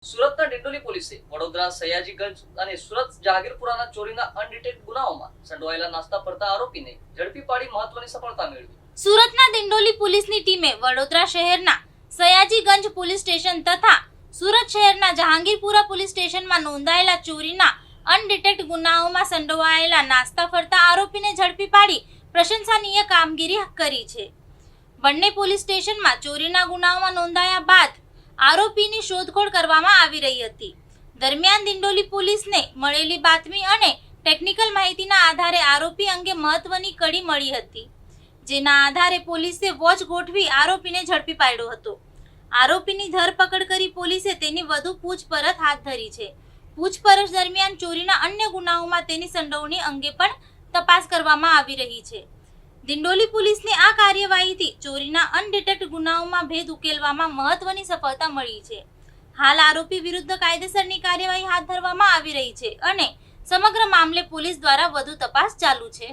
સુરતના ડિંડોલી પોલીસે વડોદરા સયાજીગંજ અને સુરત જહાંગીરપુરાના ચોરીના અનડિટેક્ટ ગુનાઓમાં સંડોવાયેલા નાસ્તા ફરતા આરોપીને ઝડપી પાડી મહત્વની સફળતા મેળવી। સુરતના ડિંડોલી પોલીસની ટીમે વડોદરા શહેરના સયાજીગંજ પોલીસ સ્ટેશન તથા સુરત શહેરના જહાંગીરપુરા પોલીસ સ્ટેશનમાં નોંધાયેલા ચોરીના અનડિટેક્ટ ગુનાઓમાં સંડોવાયેલા નાસ્તા ફરતા આરોપીને ઝડપી પાડી પ્રશંસનીય કામગીરી કરી છે। બંને પોલીસ સ્ટેશનમાં ચોરીના ગુનાઓમાં નોંધાયા બાદ આરોપીની શોધખોળ કરવામાં આવી રહી હતી। દરમિયાન દિંડોલી પોલીસને મળેલી બાતમી અને ટેકનિકલ માહિતીના આધારે આરોપી અંગે મહત્વની કડી મળી હતી, જેના આધારે પોલીસે વોચ ગોઠવી આરોપીને ઝડપી પાડ્યો હતો। આરોપીની ધરપકડ કરી પોલીસે તેની વધુ પૂછપરછ હાથ ધરી છે। પૂછપરછ દરમિયાન ચોરીના અન્ય ગુનાઓમાં તેની સંડોવણી અંગે પણ તપાસ કરવામાં આવી રહી છે। દિંડોલી પોલીસની આ કાર્યવાહીથી ચોરીના અનડિટેક્ટ ગુનાઓમાં ભેદ ઉકેલવામાં મહત્વની સફળતા મળી છે। હાલ આરોપી વિરુદ્ધ કાયદેસરની કાર્યવાહી હાથ ધરવામાં આવી રહી છે અને સમગ્ર મામલે પોલીસ દ્વારા વધુ તપાસ ચાલુ છે।